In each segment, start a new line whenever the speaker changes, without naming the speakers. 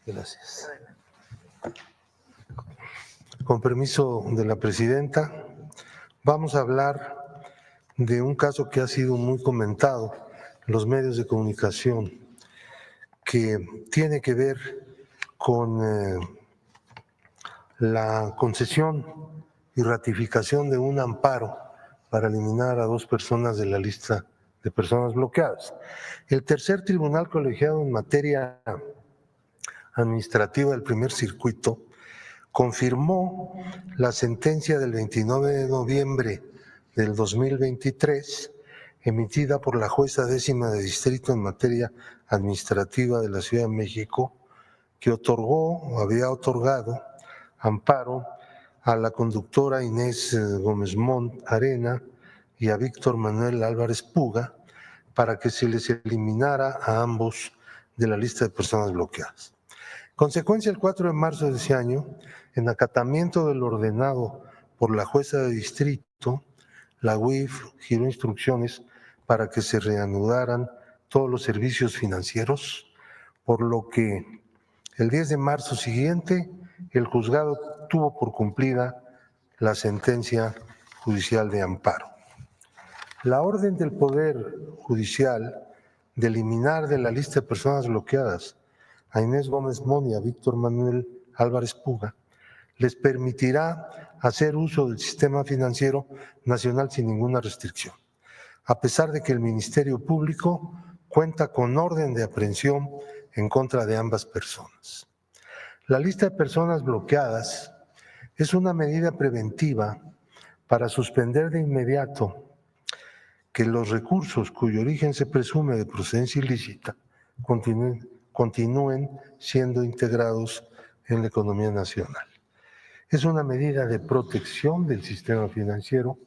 Gracias. Con permiso de la presidenta, vamos a hablar de un caso que ha sido muy comentado en los medios de comunicación, que tiene que ver con la concesión y ratificación de un amparo para eliminar a 2 personas de la lista de personas bloqueadas. El tercer tribunal colegiado en materia administrativa del primer circuito confirmó la sentencia del 29 de noviembre del 2023 emitida por la jueza 10ª de distrito en materia administrativa de la Ciudad de México, que había otorgado amparo a la conductora Inés Gómez Mont Arena y a Víctor Manuel Álvarez Puga para que se les eliminara a ambos de la lista de personas bloqueadas. Consecuencia, el 4 de marzo de ese año, en acatamiento del ordenado por la jueza de distrito, la UIF giró instrucciones para que se reanudaran todos los servicios financieros, por lo que el 10 de marzo siguiente el juzgado tuvo por cumplida la sentencia judicial de amparo. La orden del Poder Judicial de eliminar de la lista de personas bloqueadas a Inés Gómez Mont y a Víctor Manuel Álvarez Puga les permitirá hacer uso del sistema financiero nacional sin ninguna restricción, a pesar de que el Ministerio Público cuenta con orden de aprehensión en contra de ambas personas. La lista de personas bloqueadas es una medida preventiva para suspender de inmediato que los recursos cuyo origen se presume de procedencia ilícita continúen siendo integrados en la economía nacional. Es una medida de protección del sistema financiero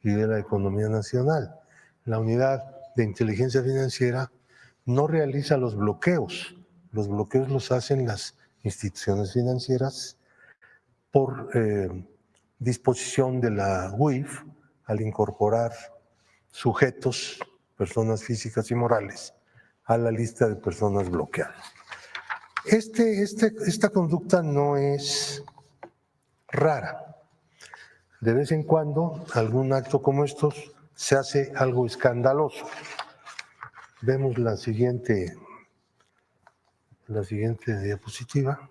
y de la economía nacional. La Unidad de Inteligencia Financiera no realiza los bloqueos los hacen las instituciones financieras por disposición de la UIF al incorporar sujetos, personas físicas y morales, a la lista de personas bloqueadas. Esta conducta no es rara. De vez en cuando, algún acto como estos se hace algo escandaloso. Vemos la siguiente diapositiva.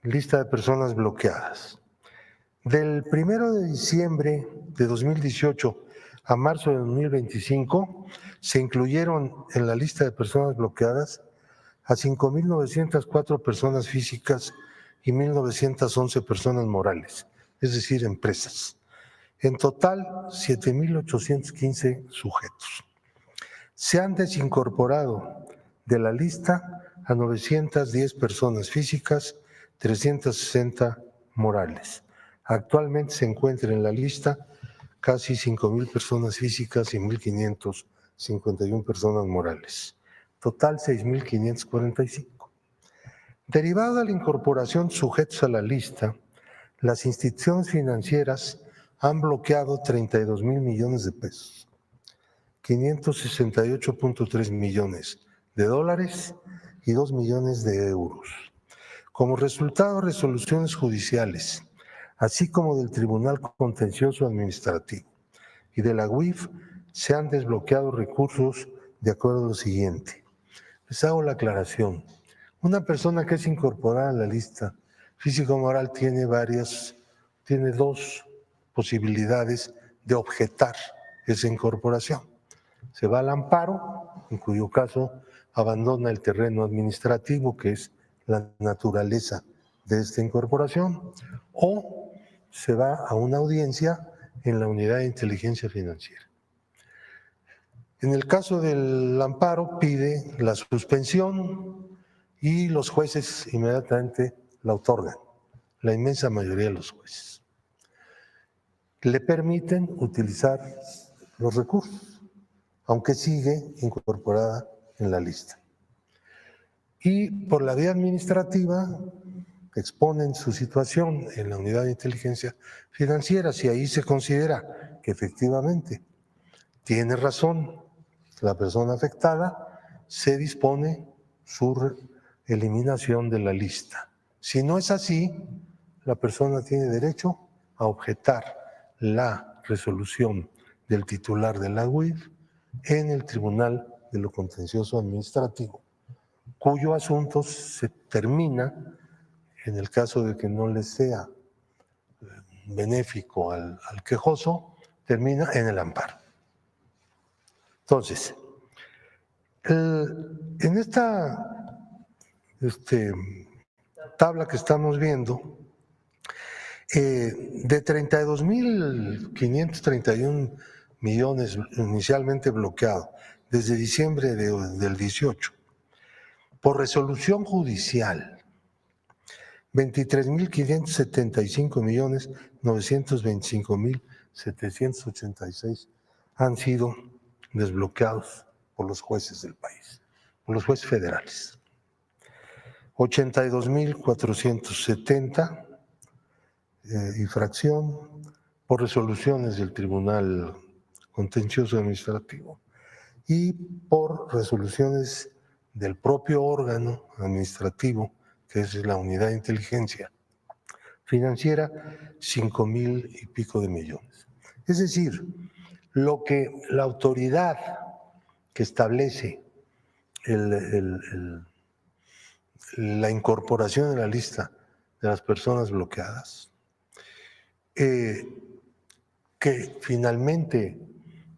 Lista de personas bloqueadas. Del 1 de diciembre de 2018 a marzo de 2025, se incluyeron en la lista de personas bloqueadas a 5.904 personas físicas y 1.911 personas morales, es decir, empresas. En total, 7.815 sujetos. Se han desincorporado de la lista a 910 personas físicas, 360 morales. Actualmente se encuentran en la lista casi 5.000 personas físicas y 1.551 personas morales. Total 6.545. Derivado de la incorporación de sujetos a la lista, las instituciones financieras han bloqueado 32,000 millones de pesos, 568.3 millones de dólares y 2 millones de euros. Como resultado, resoluciones judiciales, así como del Tribunal Contencioso Administrativo y de la UIF, se han desbloqueado recursos de acuerdo a lo siguiente. Les hago la aclaración. Una persona que es incorporada a la lista físico-moral tiene 2 posibilidades de objetar esa incorporación. Se va al amparo, en cuyo caso abandona el terreno administrativo, que es la naturaleza de esta incorporación, o se va a una audiencia en la Unidad de Inteligencia Financiera. En el caso del amparo, pide la suspensión y los jueces inmediatamente la otorgan, la inmensa mayoría de los jueces. Le permiten utilizar los recursos, aunque sigue incorporada en la lista. Y por la vía administrativa exponen su situación en la Unidad de Inteligencia Financiera. Si ahí se considera que efectivamente tiene razón la persona afectada, se dispone su eliminación de la lista. Si no es así, la persona tiene derecho a objetar la resolución del titular de la UIF en el Tribunal de lo Contencioso Administrativo, cuyo asunto se termina, en el caso de que no le sea benéfico al quejoso, termina en el amparo. Entonces, en esta tabla que estamos viendo, de 32.531 millones inicialmente bloqueados desde diciembre del 18, por resolución judicial, 23.575.925.786 han sido desbloqueados por los jueces del país, por los jueces federales. 82.470 infracción por resoluciones del Tribunal Contencioso Administrativo y por resoluciones del propio órgano administrativo, que es la Unidad de Inteligencia Financiera, 5,000 y pico de millones. Es decir, lo que la autoridad que establece la incorporación en la lista de las personas bloqueadas, que finalmente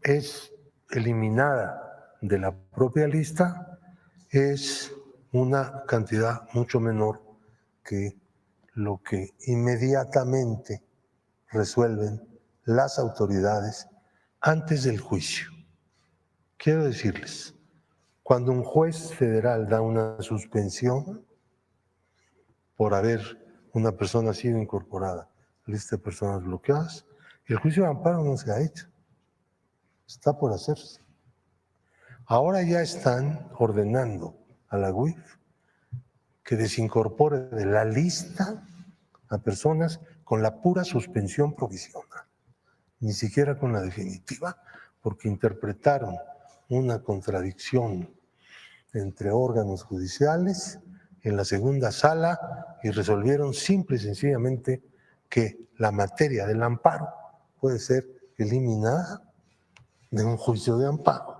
es eliminada de la propia lista, es una cantidad mucho menor que lo que inmediatamente resuelven las autoridades antes del juicio. Quiero decirles, cuando un juez federal da una suspensión por haber una persona sido incorporada a la lista de personas bloqueadas, el juicio de amparo no se ha hecho, está por hacerse. Ahora ya están ordenando a la UIF que desincorpore de la lista a personas con la pura suspensión provisional, ni siquiera con la definitiva, porque interpretaron una contradicción entre órganos judiciales en la segunda sala y resolvieron simple y sencillamente que la materia del amparo puede ser eliminada de un juicio de amparo,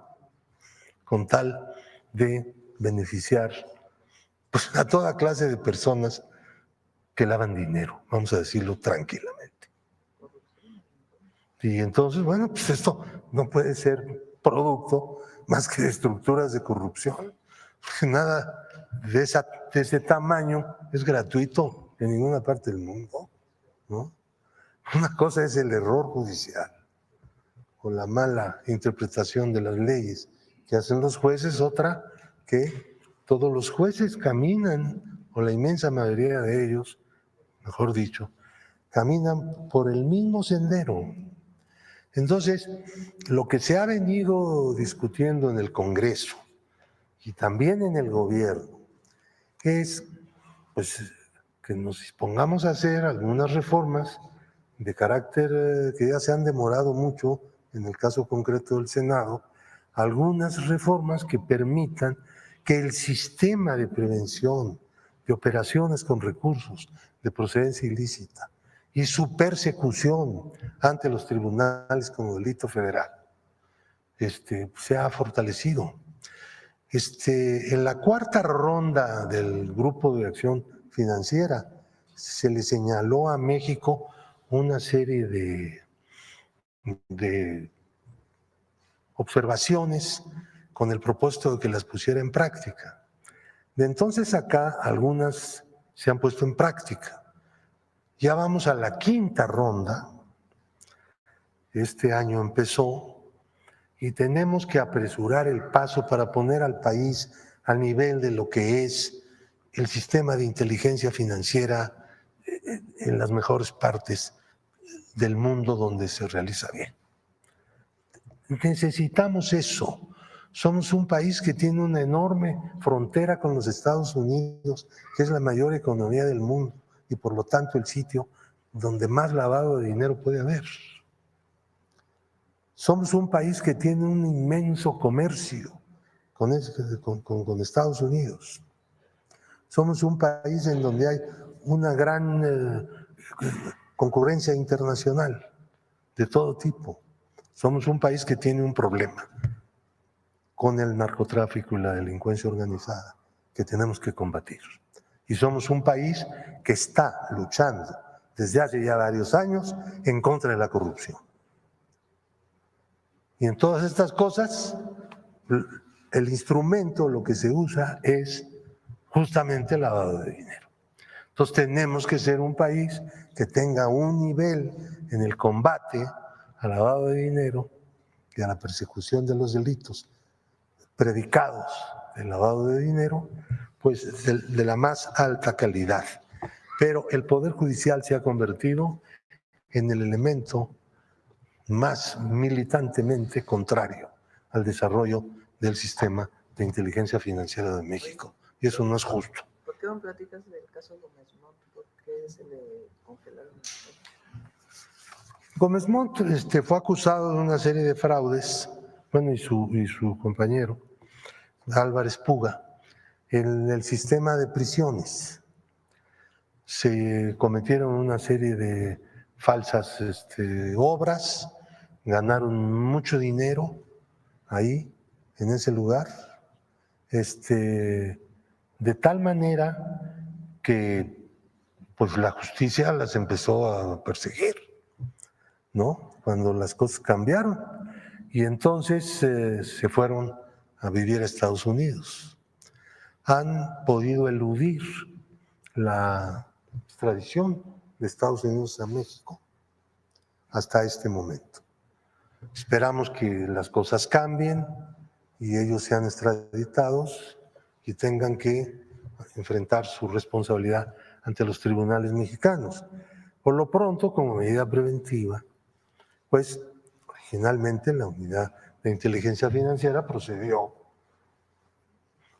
con tal de beneficiar pues, a toda clase de personas que lavan dinero, vamos a decirlo tranquilamente. Y entonces, bueno, pues esto no puede ser producto más que de estructuras de corrupción. Nada de ese tamaño es gratuito en ninguna parte del mundo, ¿no? Una cosa es el error judicial o la mala interpretación de las leyes que hacen los jueces, otra que todos los jueces caminan, o la inmensa mayoría de ellos, mejor dicho, caminan por el mismo sendero. Entonces, lo que se ha venido discutiendo en el Congreso y también en el gobierno es pues, que nos dispongamos a hacer algunas reformas de carácter que ya se han demorado mucho, en el caso concreto del Senado, algunas reformas que permitan que el sistema de prevención de operaciones con recursos de procedencia ilícita y su persecución ante los tribunales como delito federal se ha fortalecido. En la cuarta ronda del Grupo de Acción Financiera se le señaló a México una serie de observaciones con el propósito de que las pusiera en práctica. De entonces acá algunas se han puesto en práctica. Ya vamos a la quinta ronda, este año empezó, y tenemos que apresurar el paso para poner al país al nivel de lo que es el sistema de inteligencia financiera en las mejores partes del mundo donde se realiza bien. Necesitamos eso. Somos un país que tiene una enorme frontera con los Estados Unidos, que es la mayor economía del mundo y por lo tanto el sitio donde más lavado de dinero puede haber. Somos un país que tiene un inmenso comercio con Estados Unidos. Somos un país en donde hay una gran concurrencia internacional de todo tipo. Somos un país que tiene un problema con el narcotráfico y la delincuencia organizada que tenemos que combatir. Y somos un país que está luchando desde hace ya varios años en contra de la corrupción. Y en todas estas cosas, el instrumento, lo que se usa es justamente el lavado de dinero. Entonces tenemos que ser un país que tenga un nivel en el combate al lavado de dinero y a la persecución de los delitos predicados del lavado de dinero, pues de la más alta calidad. Pero el Poder Judicial se ha convertido en el elemento más militantemente contrario al desarrollo del sistema de inteligencia financiera de México. Y eso no es justo.
¿Por qué no platicas del caso Gómez Montt? ¿Por qué se le congelaron las cosas?
Gómez Montt fue acusado de una serie de fraudes, bueno, y su compañero, Álvarez Puga, en el sistema de prisiones. Se cometieron una serie de falsas obras, ganaron mucho dinero ahí, en ese lugar, de tal manera que pues la justicia las empezó a perseguir, ¿no? Cuando las cosas cambiaron. Y entonces se fueron a vivir a Estados Unidos. Han podido eludir la extradición de Estados Unidos a México hasta este momento. Esperamos que las cosas cambien y ellos sean extraditados y tengan que enfrentar su responsabilidad ante los tribunales mexicanos. Por lo pronto, como medida preventiva, pues originalmente la Unidad de Inteligencia Financiera procedió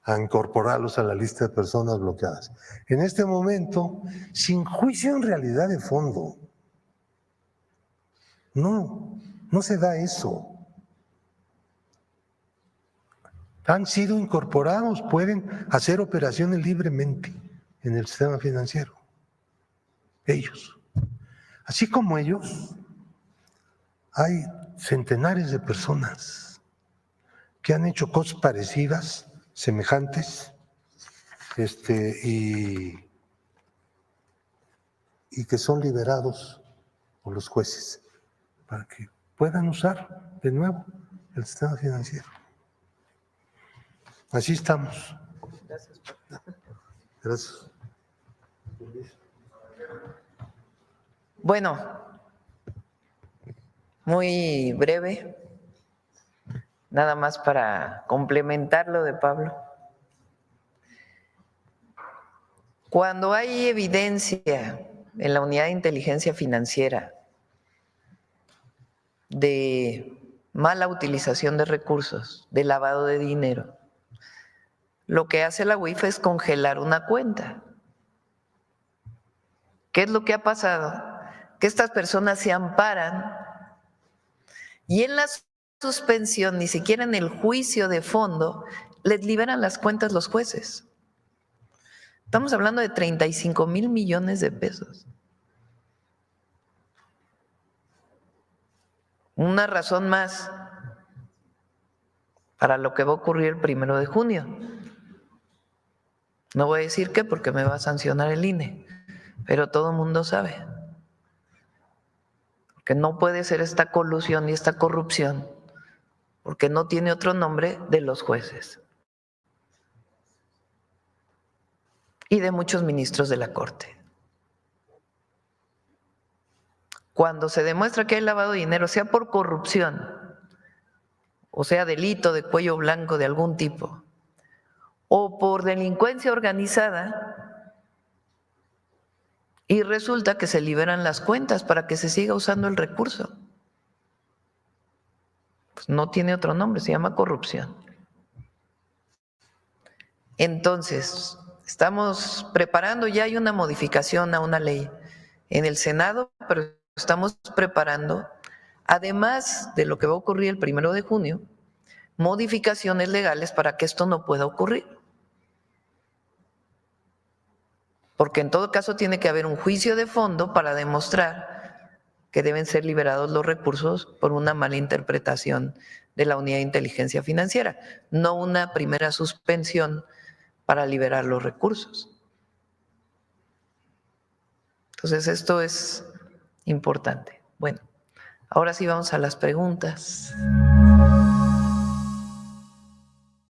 a incorporarlos a la lista de personas bloqueadas. En este momento, sin juicio en realidad de fondo. No se da eso. Han sido incorporados, pueden hacer operaciones libremente en el sistema financiero. Ellos. Así como ellos, hay centenares de personas que han hecho cosas parecidas, semejantes, y que son liberados por los jueces para que puedan usar de nuevo el sistema financiero. Así estamos.
Gracias.
Gracias.
Bueno, muy breve, nada más para complementar lo de Pablo. Cuando hay evidencia en la Unidad de Inteligencia Financiera de mala utilización de recursos, de lavado de dinero, lo que hace la UIF es congelar una cuenta. ¿Qué es lo que ha pasado? Que estas personas se amparan y en la suspensión, ni siquiera en el juicio de fondo, les liberan las cuentas los jueces. Estamos hablando de 35,000 millones de pesos. Una razón más para lo que va a ocurrir el 1 de junio. No voy a decir qué porque me va a sancionar el INE, pero todo el mundo sabe que no puede ser esta colusión y esta corrupción porque no tiene otro nombre de los jueces y de muchos ministros de la Corte. Cuando se demuestra que hay lavado de dinero, sea por corrupción o sea delito de cuello blanco de algún tipo, o por delincuencia organizada, y resulta que se liberan las cuentas para que se siga usando el recurso. Pues no tiene otro nombre, se llama corrupción. Entonces, estamos preparando, ya hay una modificación a una ley en el Senado, pero estamos preparando, además de lo que va a ocurrir el 1 de junio, modificaciones legales para que esto no pueda ocurrir. porque en todo caso tiene que haber un juicio de fondo para demostrar que deben ser liberados los recursos por una mala interpretación de la unidad de inteligencia financiera, no una primera suspensión para liberar los recursos. Entonces esto es importante. Bueno, ahora sí vamos a las preguntas.